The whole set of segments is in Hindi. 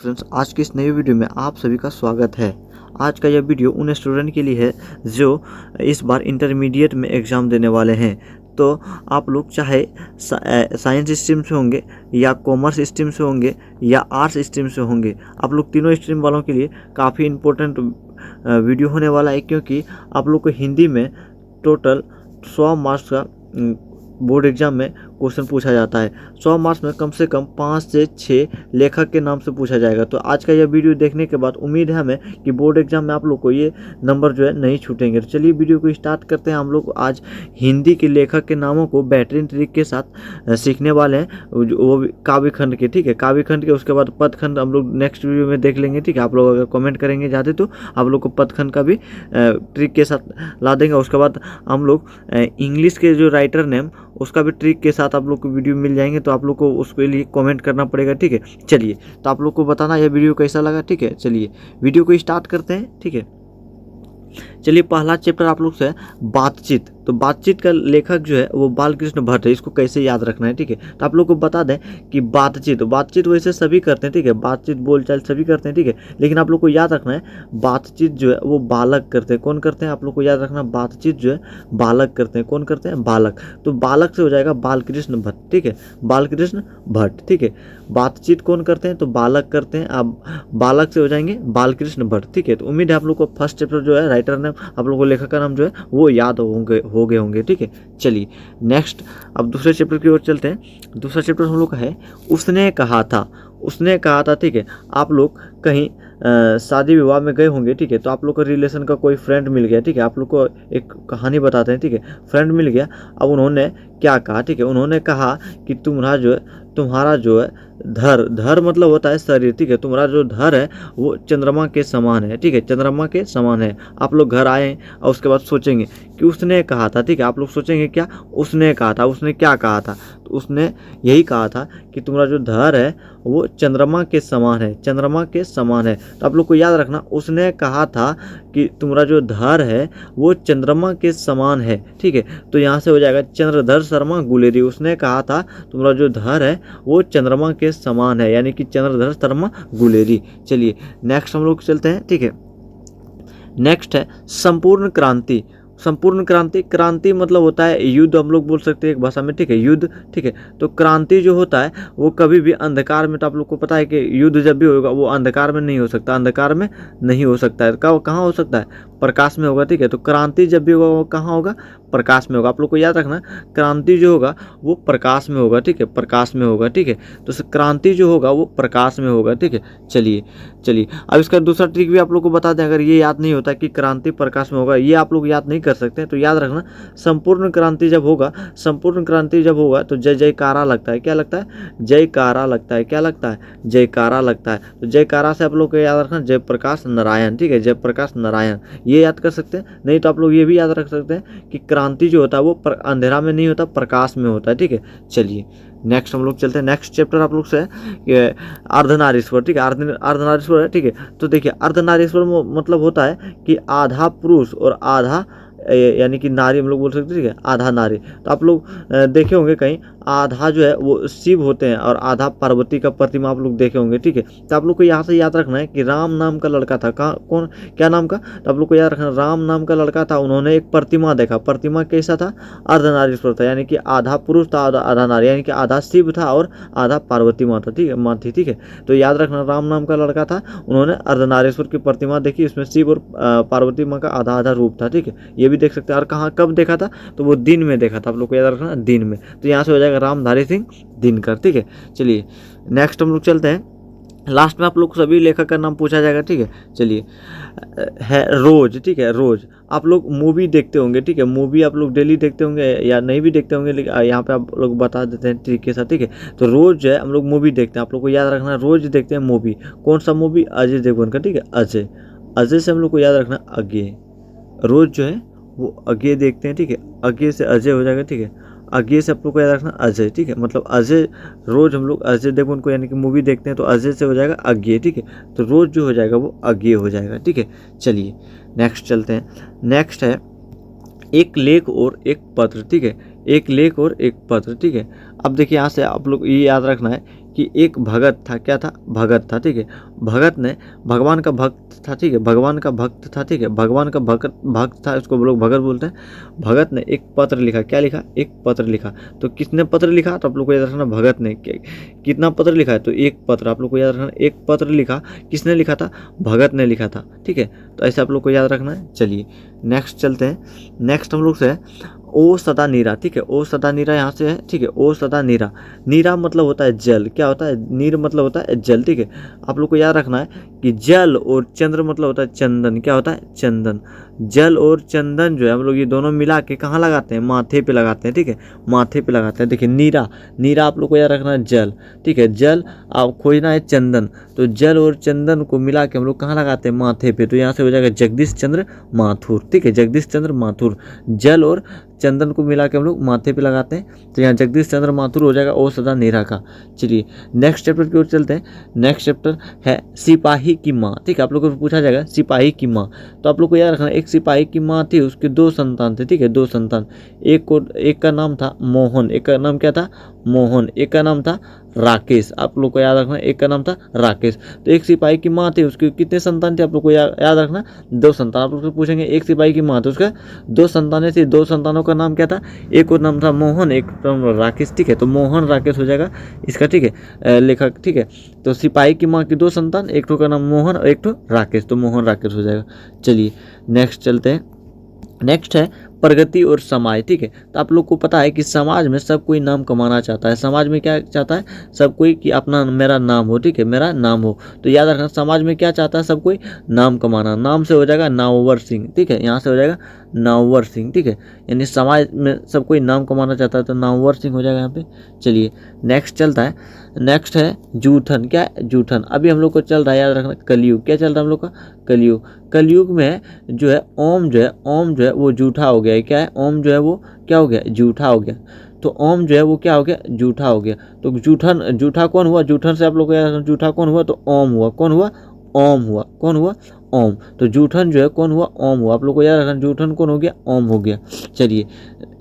फ्रेंड्स, आज की इस नई वीडियो में आप सभी का स्वागत है। आज का यह वीडियो उन स्टूडेंट के लिए है जो इस बार इंटरमीडिएट में एग्ज़ाम देने वाले हैं। तो आप लोग चाहे साइंस स्ट्रीम से होंगे या कॉमर्स स्ट्रीम से होंगे या आर्ट्स स्ट्रीम से होंगे, आप लोग तीनों स्ट्रीम वालों के लिए काफ़ी इम्पोर्टेंट वीडियो होने वाला है, क्योंकि आप लोग को हिंदी में टोटल 100 मार्क्स का बोर्ड एग्जाम में क्वेश्चन पूछा जाता है। 100 मार्क्स में कम से कम 5 से 6 लेखक के नाम से पूछा जाएगा। तो आज का यह वीडियो देखने के बाद उम्मीद है हमें कि बोर्ड एग्जाम में आप लोग को ये नंबर जो है नहीं छूटेंगे। तो चलिए वीडियो को स्टार्ट करते हैं। हम लोग आज हिंदी के लेखक के नामों को बेहतरीन तरीके के साथ सीखने वाले हैं, वो भी काव्य खंड के। ठीक है, काव्य खंड के, उसके बाद पद खंड हम लोग नेक्स्ट वीडियो में देख लेंगे। ठीक है, आप लोग अगर कमेंट करेंगे ज़्यादा तो आप लोग को पद खंड का भी ट्रिक के साथ ला देंगे। उसके बाद हम लोग इंग्लिश के जो राइटर नेम उसका भी ट्रिक के साथ आप लोग को वीडियो मिल जाएंगे, तो आप लोग को उसके लिए कमेंट करना पड़ेगा। ठीक है, चलिए तो आप लोग को बताना यह वीडियो कैसा लगा। ठीक है, चलिए वीडियो को स्टार्ट करते हैं। ठीक है, चलिए पहला चैप्टर आप लोग से बातचीत। तो बातचीत का लेखक जो है वो बालकृष्ण भट्ट है। इसको कैसे याद रखना है, ठीक है, तो आप लोग को बता दें कि बातचीत वैसे सभी करते हैं। ठीक है, बातचीत बोलचाल सभी करते हैं। ठीक है, लेकिन आप लोग को याद रखना है बातचीत जो है वो बालक करते हैं। कौन करते हैं, आप लोग को याद रखना, बातचीत जो है बालक करते हैं। कौन करते हैं, बालक। तो बालक से हो जाएगा बालकृष्ण भट्ट। ठीक है, बालकृष्ण भट्ट। ठीक है, बातचीत कौन करते हैं, तो बालक करते हैं। अब बालक से हो जाएंगे बालकृष्ण भट्ट। ठीक है, तो उम्मीद है आप लोग को फर्स्ट चैप्टर जो है राइटर नाम, आप लोग को लेखक का नाम जो है वो याद हो गए होंगे। ठीक है, चलिए नेक्स्ट अब दूसरे चैप्टर की ओर चलते हैं। दूसरा चैप्टर हम लोग का है उसने कहा था। उसने कहा था। ठीक है, आप लोग कहीं शादी विवाह में गए होंगे। ठीक है, तो आप लोग का रिलेशन का कोई फ्रेंड मिल गया। ठीक है, आप लोग को एक कहानी बताते हैं। ठीक है, फ्रेंड मिल गया। अब उन्होंने क्या कहा, ठीक है, उन्होंने कहा कि तुम्हारा जो है धर मतलब होता है शरीर। ठीक है, तुम्हारा जो धर है वो चंद्रमा के समान है। ठीक है, चंद्रमा के समान है। आप लोग घर आए और उसके बाद सोचेंगे कि उसने कहा था। ठीक है, आप लोग सोचेंगे क्या उसने कहा था, उसने क्या कहा था, तो उसने यही कहा था कि तुम्हारा जो धर है वो चंद्रमा के समान है। चंद्रमा के समान है, तो आप लोग को याद रखना उसने कहा था कि तुम्हारा जो धर है वो चंद्रमा के समान है। ठीक है, तो यहाँ से हो जाएगा चंद्रधर शर्मा गुलेरी। उसने कहा था तुम्हारा जो धर है वो चंद्रमा के समान है, यानी कि चंद्रधर शर्मा गुलेरी। चलिए नेक्स्ट हम लोग चलते हैं। ठीक है, नेक्स्ट है संपूर्ण क्रांति। संपूर्ण क्रांति, क्रांति मतलब होता है युद्ध, हम लोग बोल सकते हैं एक भाषा में। ठीक है, युद्ध। ठीक है, तो क्रांति जो होता है वो कभी भी अंधकार में, तो आप लोग को पता है कि युद्ध जब भी होगा वो अंधकार में नहीं हो सकता। अंधकार में नहीं हो सकता है, कहाँ हो सकता है, प्रकाश में होगा। ठीक है, तो क्रांति जब भी होगा वो कहाँ होगा, प्रकाश में होगा। आप लोग को याद रखना क्रांति जो होगा वो प्रकाश में होगा। ठीक है, प्रकाश में होगा। ठीक है, तो क्रांति जो होगा वो प्रकाश में होगा। ठीक है, चलिए अब इसका दूसरा ट्रिक भी आप लोग को बता दें। अगर ये याद नहीं होता कि क्रांति प्रकाश में होगा, ये आप लोग याद नहीं कर सकते हैं, तो याद रखना संपूर्ण क्रांति जब होगा, संपूर्ण क्रांति जब होगा तो जय जयकारा लगता है। क्या लगता है, जयकारा लगता है। क्या लगता है, जयकारा लगता है। तो जयकारा से आप लोग को याद रखना जयप्रकाश नारायण। ठीक है, जयप्रकाश नारायण, ये याद कर सकते हैं। नहीं तो आप लोग ये भी याद रख सकते हैं कि क्रांति जो होता है वो अंधेरा में नहीं होता, प्रकाश में होता है। ठीक है, चलिए नेक्स्ट हम लोग चलते हैं। नेक्स्ट चैप्टर आप लोग से अर्धनारीश्वर। ठीक है, अर्धनारीश्वर है। ठीक है, तो देखिए अर्धनारीश्वर मतलब होता है कि आधा पुरुष और आधा यानी कि नारी हम लोग बोल सकते हैं। ठीक है, आधा नारी। तो आप लोग देखे होंगे कहीं आधा जो है वो शिव होते हैं और आधा पार्वती का प्रतिमा आप लोग देखे होंगे। ठीक है, तो आप लोग को यहाँ से याद रखना है कि राम नाम का लड़का था। कौन, क्या नाम का, तो आप लोग को याद रखना राम नाम का लड़का था। उन्होंने एक प्रतिमा देखा। प्रतिमा कैसा था, अर्धनारीश्वर था, यानी कि आधा पुरुष था आधा नारी, यानी कि आधा शिव था और आधा पार्वती माँ था। ठीक है, माँ थी। ठीक है, तो याद रखना राम नाम का लड़का था, उन्होंने अर्धनारीश्वर की प्रतिमा देखी, उसमें शिव और पार्वती माँ का आधा आधा रूप था। ठीक है, ये भी देख सकते हैं। और कहाँ कब देखा था, तो वो दिन में देखा था। आप लोग को याद रखना दिन में। तो यहाँ से हो जाएगा रामधारी सिंह दिनकर। ठीक है, चलिए नेक्स्ट हम लोग चलते हैं। लास्ट में आप लोग को सभी लेखक का नाम पूछा जाएगा। ठीक है, चलिए है रोज। ठीक है, रोज आप लोग मूवी देखते होंगे। ठीक है, मूवी आप लोग डेली देखते होंगे या नहीं भी देखते होंगे, लेकिन यहाँ पे आप लोग बता देते हैं ट्रिक के साथ। ठीक है, तो रोज जो है हम लोग मूवी देखते हैं। आप लोग को याद रखना रोज देखते हैं मूवी। कौन सा मूवी, अजय देवगन का। ठीक है, अजय। अजय से हम लोग को याद रखना अज्ञे। रोज जो है वो अज्ञे देखते हैं। ठीक है, अज्ञे से अजय हो जाएगा। ठीक है, अज्ञे से आप लोग को याद रखना अजय। ठीक है, मतलब अजय, रोज हम लोग अजय देवगन को यानी कि मूवी देखते हैं, तो अजय से हो जाएगा अज्ञे। ठीक है, तो रोज जो हो जाएगा वो अज्ञे हो जाएगा। ठीक है, चलिए नेक्स्ट चलते हैं। नेक्स्ट है एक लेख और एक पत्र। ठीक है, एक लेख और एक पत्र। ठीक है, अब देखिए यहाँ से आप लोग ये याद रखना है कि एक भगत था, क्या था, भगत था, ठीक है। भगत ने भगवान का भक्त था, ठीक है, भगवान का भक्त था, ठीक है, भगवान का भक्त था, इसको लोग भगत बोलते हैं। भगत ने एक पत्र लिखा, क्या लिखा, एक पत्र लिखा। तो किसने पत्र लिखा, तो आप लोग को याद रखना भगत ने कितना पत्र लिखा है, तो एक पत्र, आप लोग को याद रखना एक पत्र लिखा। किसने लिखा था, भगत ने लिखा था, ठीक है। तो ऐसे आप लोग को याद रखना है। चलिए नेक्स्ट चलते हैं। नेक्स्ट हम लोग से ओ सदा नीरा, ठीक है, ओ सदा नीरा यहाँ से है, ठीक है, ओ सदा नीरा। नीरा मतलब होता है जल, क्या होता है, नीर मतलब होता है जल, ठीक है। आप लोग को याद रखना है कि जल और चंद्र मतलब होता है चंदन, क्या होता है, चंदन। जल और चंदन जो है हम लोग ये दोनों मिला के कहाँ लगाते हैं, माथे पे लगाते हैं, ठीक है, माथे पे लगाते हैं। देखिए नीरा, नीरा आप लोग को याद रखना है जल, ठीक है, जल आप खोजना है चंदन, तो जल और चंदन को मिला के हम लोग कहाँ लगाते हैं, माथे पे। तो यहाँ से हो जाएगा जगदीश चंद्र माथुर, ठीक है, जगदीश चंद्र माथुर। जल और चंदन को मिला के हम लोग माथे पे लगाते हैं, तो यहाँ जगदीश चंद्र माथुर हो जाएगा ओ सदा नीरा का। चलिए नेक्स्ट चैप्टर की ओर चलते हैं। नेक्स्ट चैप्टर है सिपाही की माँ, ठीक है, आप लोगों को पूछा जाएगा सिपाही की माँ। तो आप लोग को याद रखना एक सिपाही की माँ थी, उसके 2 संतान थे, ठीक है, 2 संतान। एक का नाम था मोहन, एक का नाम क्या था, मोहन, एक का नाम था राकेश। आप लोग को याद रखना एक का नाम था राकेश। तो एक सिपाही की माँ थी, उसके कितने संतान थे, आप लोग को याद रखना 2 संतान। आप लोग से पूछेंगे एक सिपाही की माँ, तो उसका 2 संतानें थी, 2 संतानों का नाम क्या था, एक का नाम था मोहन, एक का नाम राकेश, ठीक है। तो मोहन राकेश हो जाएगा इसका, ठीक है, लेखक, ठीक है। तो सिपाही की माँ की 2 संतान, एक का नाम मोहन और एक तो राकेश, तो मोहन राकेश हो जाएगा। चलिए नेक्स्ट चलते हैं। नेक्स्ट है प्रगति और समाज, ठीक है। तो आप लोग को पता है कि समाज में सब कोई नाम कमाना चाहता है। समाज में क्या चाहता है, सब कोई कि अपना मेरा नाम हो, ठीक है, मेरा नाम हो। तो याद रखना समाज में क्या चाहता है, सब कोई नाम कमाना। नाम से हो जाएगा नामवर सिंह, ठीक है, यहाँ से हो जाएगा नामवर सिंह, ठीक है। यानी समाज में सब कोई नाम कमाना चाहता है, तो नामवर सिंह हो जाएगा यहाँ पे। चलिए नेक्स्ट चलता है। नेक्स्ट है जूठन, क्या है, जूठन। अभी हम लोग को चल रहा है, याद रखना कलयुग, क्या चल रहा है हम लोग का, कलयुग। कलयुग में जो है ओम जो है, ओम जो है वो जूठा हो गया है, क्या है, ओम जो है वो क्या हो गया, जूठा हो गया। तो ओम जो है वो क्या हो गया, जूठा हो गया। तो जूठन, जूठा कौन हुआ, जूठन से आप लोग को जूठा कौन हुआ, तो ओम हुआ, कौन हुआ, ओम हुआ, कौन हुआ, ओम। तो जूठन जो है कौन हुआ, ओम हुआ। आप लोग को याद रखना जूठन कौन हो गया, ओम हो गया। चलिए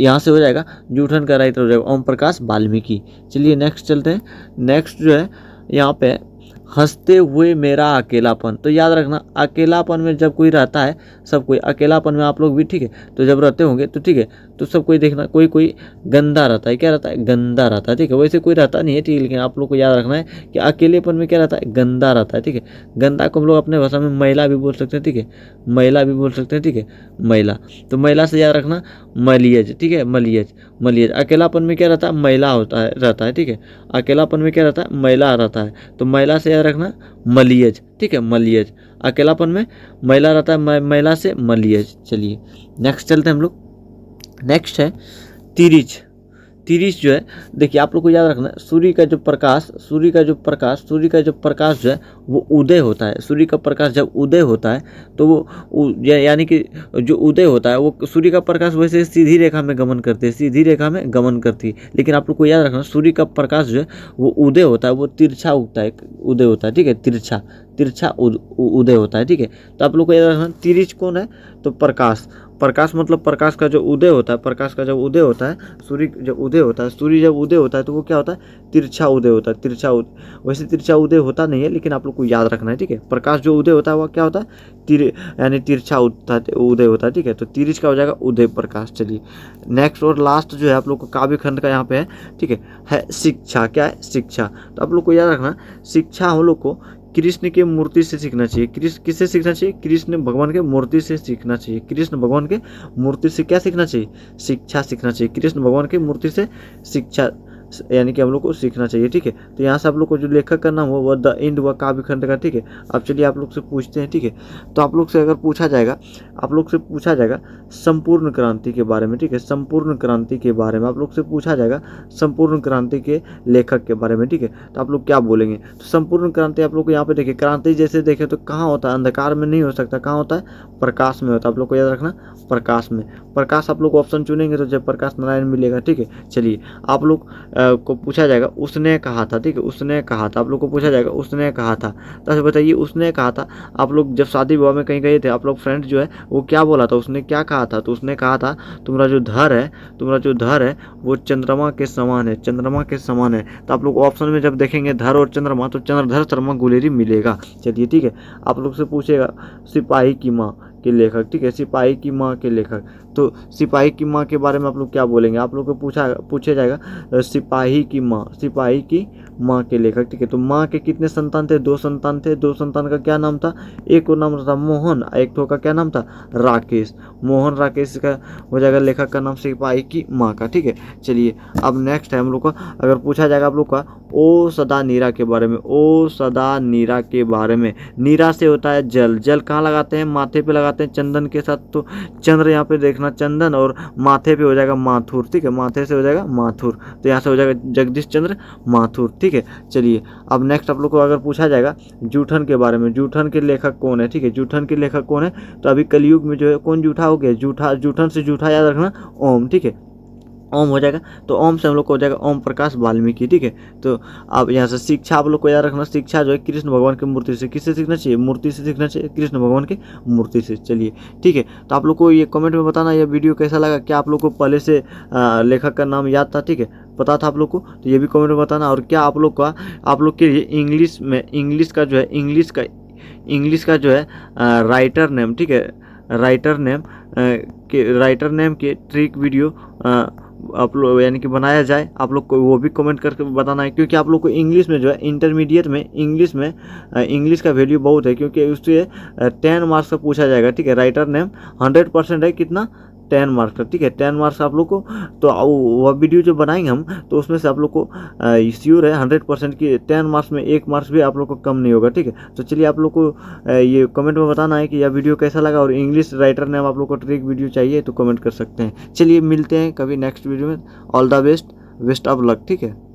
यहाँ से हो जाएगा जूठन का राइट हो जाएगा ओम प्रकाश वाल्मीकि। चलिए नेक्स्ट चलते हैं। नेक्स्ट जो है यहाँ पे हंसते हुए मेरा अकेलापन। तो याद रखना अकेलापन में जब कोई रहता है, सब कोई अकेलापन में आप लोग भी, ठीक है, तो जब रहते होंगे तो ठीक है, तो सब कोई देखना कोई कोई गंदा रहता है, क्या रहता है, गंदा रहता है, ठीक है। वैसे कोई रहता नहीं है, ठीक है, लेकिन आप लोग को याद रखना है कि अकेलेपन में क्या रहता है, गंदा रहता है, ठीक है। गंदा को हम लोग अपने भाषा में महिला भी बोल सकते हैं, ठीक है, महिला भी बोल सकते हैं, ठीक है, महिला। तो महिला से याद रखना मलियज, ठीक है, मलियज, मलियज। अकेलापन में क्या रहता है, महिला होता है, रहता है, ठीक है। अकेलापन में क्या रहता है, महिला रहता है, तो महिला से याद रखना मलियज, ठीक है, मलियज। अकेलापन में महिला रहता है, महिला से मलियज। चलिए नेक्स्ट चलते हैं हम लोग। नेक्स्ट है तिरिच। तिरिच जो है, देखिए आप लोग को याद रखना सूर्य का जो प्रकाश, सूर्य का जो प्रकाश जो है वो उदय होता है। सूर्य का प्रकाश जब उदय होता है तो वो यानी कि जो उदय होता है वो सूर्य का प्रकाश वैसे सीधी रेखा में गमन करती है, सीधी रेखा में गमन करती है। लेकिन आप लोग को याद रखना सूर्य का प्रकाश जो है वो उदय होता है, वो तिरछा उगता है, उदय होता है, ठीक है, तिरछा, तिरछा उदय होता है, ठीक है। तो आप लोग को याद रखना तिरिच कौन है, तो प्रकाश। प्रकाश मतलब प्रकाश का जो उदय होता है, प्रकाश का जब उदय होता है, सूर्य जब उदय होता है, सूर्य जब उदय होता है तो वो क्या होता है, तिरछा उदय होता है, तिरछा वैसे तिरछा उदय होता नहीं है, लेकिन आप लोग को याद रखना है, ठीक है। प्रकाश जो उदय होता है वो क्या होता है, यानी तिरछा उदय होता है, ठीक है। तो तिरिच का हो जाएगा उदय प्रकाश। चलिए नेक्स्ट और लास्ट जो है आप लोग को काव्य खंड का यहाँ पे है, ठीक है शिक्षा, क्या है, शिक्षा। तो आप लोग को याद रखना शिक्षा हम लोग को कृष्ण के मूर्ति से सीखना चाहिए। कृष्ण किससे सीखना चाहिए, कृष्ण भगवान के मूर्ति से सीखना चाहिए। कृष्ण भगवान के मूर्ति से क्या सीखना चाहिए, शिक्षा सीखना चाहिए। कृष्ण भगवान की मूर्ति से शिक्षा यानी कि हम लोग को सीखना चाहिए, ठीक है। तो यहाँ से आप लोग को जो लेखक का नाम हुआ वह द इंड हुआ काव्य खंड का, ठीक है। अब चलिए आप लोग से पूछते हैं, ठीक है। तो आप लोग से अगर पूछा जाएगा, आप लोग से पूछा जाएगा संपूर्ण क्रांति के बारे में, ठीक है, संपूर्ण क्रांति के बारे में आप लोग से पूछा जाएगा, संपूर्ण क्रांति के लेखक के बारे में, ठीक है। तो आप लोग क्या बोलेंगे, तो संपूर्ण क्रांति आप लोग को यहाँ पे देखिए, क्रांति जैसे देखें तो कहाँ होता है, अंधकार में नहीं हो सकता, कहाँ होता है, प्रकाश में होता है। आप लोग को याद रखना प्रकाश में। प्रकाश आप लोग ऑप्शन चुनेंगे तो जब प्रकाश नारायण मिलेगा, ठीक है। चलिए आप लोग को पूछा जाएगा उसने कहा था, ठीक है, उसने कहा था, आप लोग को पूछा जाएगा उसने कहा था। तो बताइए उसने कहा था, आप लोग जब शादी विवाह में कहीं गए थे, आप लोग फ्रेंड जो है वो क्या बोला था, उसने क्या कहा था? तो उसने कहा था तुम्हारा जो धर है वो चंद्रमा के समान है, चंद्रमा के समान है। तो आप लोग ऑप्शन में जब देखेंगे धर और चंद्रमा तो चंद्रधर शर्मा गुलेरी मिलेगा। चलिए ठीक है, आप लोग से पूछेगा सिपाही की माँ के लेखक, ठीक है, सिपाही की माँ के लेखक। तो सिपाही की माँ के बारे में आप लोग क्या बोलेंगे? आप लोग को पूछा जाएगा सिपाही की माँ के लेखक, ठीक है। तो माँ के कितने संतान थे? 2 संतान थे। 2 संतान का क्या नाम था? एक को नाम था मोहन, एक तो का क्या नाम था? राकेश। मोहन राकेश का हो जाएगा लेखक का नाम सिपाही की माँ का, ठीक है। चलिए अब नेक्स्ट है हम लोग का, अगर पूछा जाएगा आप लोग का ओ सदा नीरा के बारे में, ओ सदा नीरा के बारे में। नीरा से होता है जल, जल कहाँ लगाते हैं? माथे पे लगाते हैं चंदन के साथ। तो चंद्र यहाँ पे देखना चंदन और माथे पे हो जाएगा माथुर, ठीक है, माथे से हो जाएगा माथुर। तो यहाँ से हो जाएगा जगदीश चंद्र माथुर, ठीक है। चलिए अब नेक्स्ट आप लोग को अगर पूछा जाएगा जूठन के बारे में, जूठन के लेखक कौन है, ठीक है, जूठन के लेखक कौन है? तो अभी कलयुग में जो है कौन जूठा हो गया? जूठा, जूठन से जूठा याद रखना ओम, ठीक है, ओम हो जाएगा। तो ओम से हम लोग को हो जाएगा ओम प्रकाश वाल्मीकि, ठीक है। तो अब यहाँ से शिक्षा आप लोग को याद रखना, शिक्षा जो है कृष्ण भगवान की मूर्ति से, किससे सीखना चाहिए? मूर्ति से सीखना चाहिए, कृष्ण भगवान की मूर्ति से। चलिए ठीक है, तो आप लोग को ये कमेंट में बताना यह वीडियो कैसा लगा, क्या आप लोग को पहले से लेखक का नाम याद था, ठीक है, पता था आप लोग को? तो ये भी कमेंट में बताना। और क्या आप लोग के लिए इंग्लिश में इंग्लिश का जो है राइटर नेम, ठीक है, राइटर नेम के ट्रिक वीडियो आप लोग यानी कि बनाया जाए, आप लोग को वो भी कमेंट करके बताना है। क्योंकि आप लोग को इंग्लिश में जो है इंटरमीडिएट में इंग्लिश का वैल्यू बहुत है, क्योंकि उससे 10 मार्क्स का पूछा जाएगा, ठीक है। राइटर नेम 100% है, कितना? 10 मार्क्स का, ठीक है, 10 मार्क्स आप लोग को। तो वह वीडियो जो बनाएंगे हम, तो उसमें से आप लोग को श्योर है 100% की 10 मार्क्स में 1 मार्क्स भी आप लोग को कम नहीं होगा, ठीक है। तो चलिए आप लोग को ये कमेंट में बताना है कि यह वीडियो कैसा लगा, और इंग्लिश राइटर नेम आप लोग को ट्रिक वीडियो चाहिए तो कमेंट कर सकते हैं। चलिए मिलते हैं कभी नेक्स्ट वीडियो में। All the best, best of luck, ठीक है।